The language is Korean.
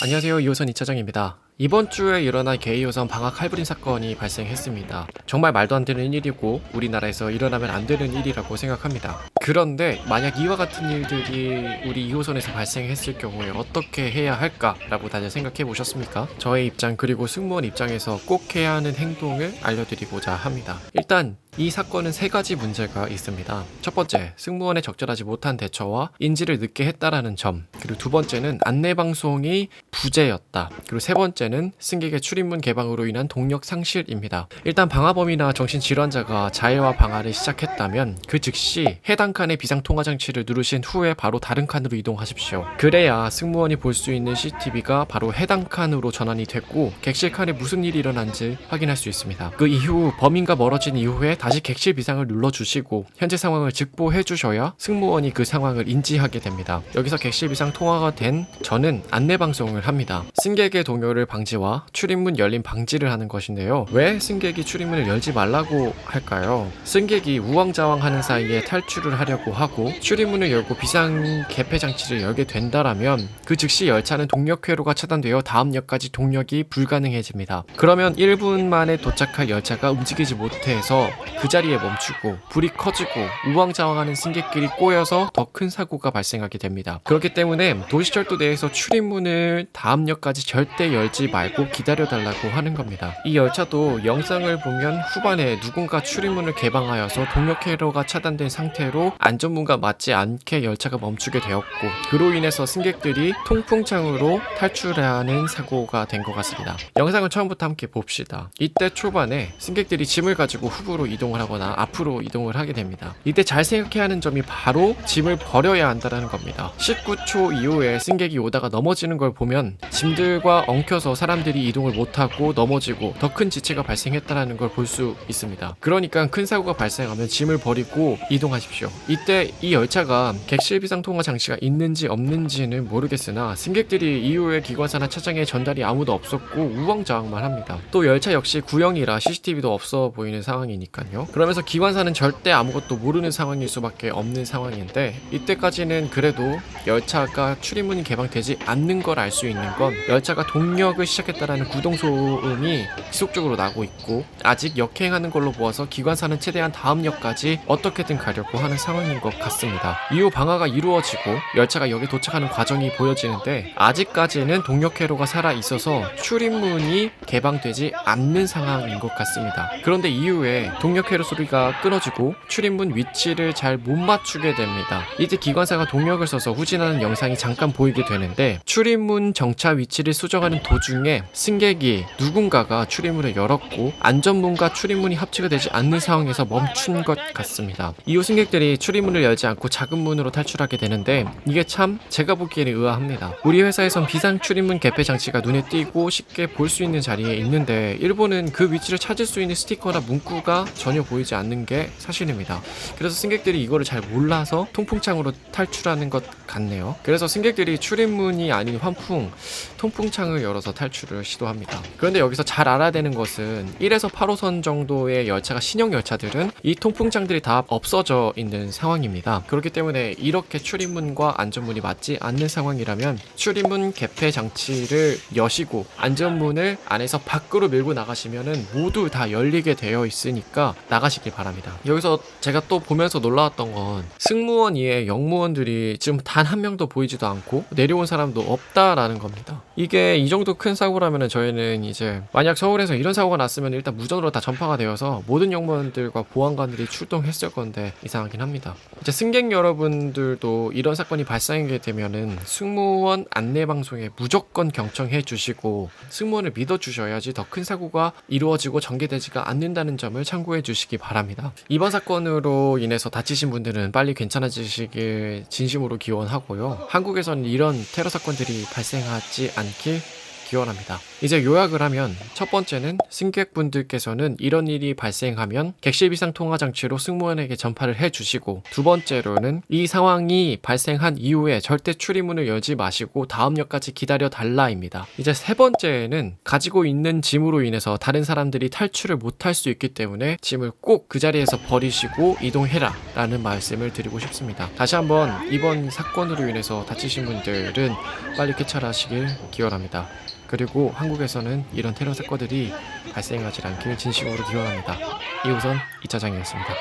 안녕하세요. 2호선 2차장입니다. 이번 주에 일어난 게2호선 방학 할부림 사건이 발생했습니다. 정말 말도 안 되는 일이고 우리나라에서 일어나면 안 되는 일이라고 생각합니다. 그런데 만약 이와 같은 일들이 우리 2호선에서 발생했을 경우에 어떻게 해야 할까라고 다들 생각해 보셨습니까? 저의 입장 그리고 승무원 입장에서 꼭 해야 하는 행동을 알려드리고자 합니다. 일단 이 사건은 세 가지 문제가 있습니다. 첫 번째, 승무원의 적절하지 못한 대처와 인지를 늦게 했다라는 점. 그리고 두 번째는 안내방송이 부재였다. 그리고 세 번째는 승객의 출입문 개방으로 인한 동력 상실입니다. 일단 방화범이나 정신질환자가 자해와 방화를 시작했다면 그 즉시 해당 칸의 비상통화장치를 누르신 후에 바로 다른 칸으로 이동하십시오. 그래야 승무원이 볼 수 있는 CCTV가 바로 해당 칸으로 전환이 됐고 객실 칸에 무슨 일이 일어난지 확인할 수 있습니다. 그 이후 범인과 멀어진 이후에 다시 객실 비상을 눌러주시고 현재 상황을 직보해 주셔야 승무원이 그 상황을 인지하게 됩니다. 여기서 객실 비상 통화가 된 저는 안내방송을 합니다. 승객의 동요를 방지와 출입문 열림 방지를 하는 것인데요. 왜 승객이 출입문을 열지 말라고 할까요? 승객이 우왕좌왕하는 사이에 탈출을 하려고 하고 출입문을 열고 비상 개폐 장치를 열게 된다라면 그 즉시 열차는 동력 회로가 차단되어 다음 역까지 동력이 불가능해집니다. 그러면 1분 만에 도착할 열차가 움직이지 못해서 그 자리에 멈추고 불이 커지고 우왕좌왕하는 승객끼리 꼬여서 더 큰 사고가 발생하게 됩니다. 그렇기 때문에 도시철도 내에서 출입문을 다음 역까지 절대 열지 말고 기다려달라고 하는 겁니다. 이 열차도 영상을 보면 후반에 누군가 출입문을 개방하여서 동력 회로가 차단된 상태로 안전문과 맞지 않게 열차가 멈추게 되었고 그로 인해서 승객들이 통풍창으로 탈출하는 사고가 된 것 같습니다. 영상을 처음부터 함께 봅시다. 이때 초반에 승객들이 짐을 가지고 후부로 이동을 하거나 앞으로 이동을 하게 됩니다. 이때 잘 생각해야 하는 점이 바로 짐을 버려야 한다는 겁니다. 19초 이후에 승객이 오다가 넘어지는 걸 보면 짐들과 엉켜서 사람들이 이동을 못하고 넘어지고 더 큰 지체가 발생했다는 걸 볼 수 있습니다. 그러니까 큰 사고가 발생하면 짐을 버리고 이동하십시오. 이때 이 열차가 객실 비상 통화 장치가 있는지 없는지는 모르겠으나 승객들이 이후에 기관사나 차장에 전달이 아무도 없었고 우왕좌왕만 합니다. 또 열차 역시 구형이라 CCTV도 없어 보이는 상황이니까요. 그러면서 기관사는 절대 아무것도 모르는 상황일 수밖에 없는 상황인데 이때까지는 그래도 열차가 출입문이 개방되지 않는 걸 알 수 있는 건 열차가 동력을 시작했다라는 구동소음이 지속적으로 나고 있고 아직 역행하는 걸로 보아서 기관사는 최대한 다음 역까지 어떻게든 가려고 하는 상황인 것 같습니다. 이후 방화가 이루어지고 열차가 여기 도착하는 과정이 보여지는데 아직까지는 동력 회로가 살아있어서 출입문이 개방되지 않는 상황인 것 같습니다. 그런데 이후에 동력 회로 소리가 끊어지고 출입문 위치를 잘 못 맞추게 됩니다. 이때 기관사가 동력을 써서 후진하는 영상이 잠깐 보이게 되는데 출입문 정차 위치를 수정하는 도중에 승객이 누군가가 출입문을 열었고 안전문과 출입문이 합치가 되지 않는 상황에서 멈춘 것 같습니다. 이후 승객들이 출입문을 열지 않고 작은 문으로 탈출하게 되는데 이게 참 제가 보기에는 의아합니다. 우리 회사에선 비상 출입문 개폐 장치가 눈에 띄고 쉽게 볼 수 있는 자리에 있는데 일본은 그 위치를 찾을 수 있는 스티커나 문구가 전혀 보이지 않는 게 사실입니다. 그래서 승객들이 이거를 잘 몰라서 통풍창으로 탈출하는 것 같네요. 그래서 승객들이 출입문이 아닌 환풍, 통풍창을 열어서 탈출을 시도합니다. 그런데 여기서 잘 알아야 되는 것은 1에서 8호선 정도의 열차가 신형 열차들은 이 통풍창들이 다 없어져 있는 상황입니다. 그렇기 때문에 이렇게 출입문과 안전문이 맞지 않는 상황이라면 출입문 개폐 장치를 여시고 안전문을 안에서 밖으로 밀고 나가시면은 모두 다 열리게 되어 있으니까 나가시길 바랍니다. 여기서 제가 또 보면서 놀라웠던 건 승무원 이외에 영무원들이 지금 단 한 명도 보이지도 않고 내려온 사람도 없다라는 겁니다. 이게 이 정도 큰 사고라면 저희는 이제 만약 서울에서 이런 사고가 났으면 일단 무전으로 다 전파가 되어서 모든 영무원들과 보안관들이 출동했을 건데 이상하긴 합니다. 이제 승객 여러분들도 이런 사건이 발생하게 되면은 승무원 안내방송에 무조건 경청해 주시고 승무원을 믿어 주셔야지 더 큰 사고가 이루어지고 전개되지가 않는다는 점을 참고해 주시기 바랍니다. 이번 사건으로 인해서 다치신 분들은 빨리 괜찮아지시길 진심으로 기원하고요. 한국에서는 이런 테러 사건들이 발생하지 않길 기원합니다. 이제 요약을 하면 첫 번째는 승객분들께서는 이런 일이 발생하면 객실 비상 통화 장치로 승무원에게 전파를 해주시고, 두 번째로는 이 상황이 발생한 이후에 절대 출입문을 열지 마시고 다음 역까지 기다려 달라입니다. 이제 세 번째는 가지고 있는 짐으로 인해서 다른 사람들이 탈출을 못할 수 있기 때문에 짐을 꼭 그 자리에서 버리시고 이동해라 라는 말씀을 드리고 싶습니다. 다시 한번 이번 사건으로 인해서 다치신 분들은 빨리 쾌차하시길 기원합니다. 그리고 한국에서는 이런 테러 사건들이 발생하지 않길 진심으로 기원합니다. 이우선 2차장이었습니다.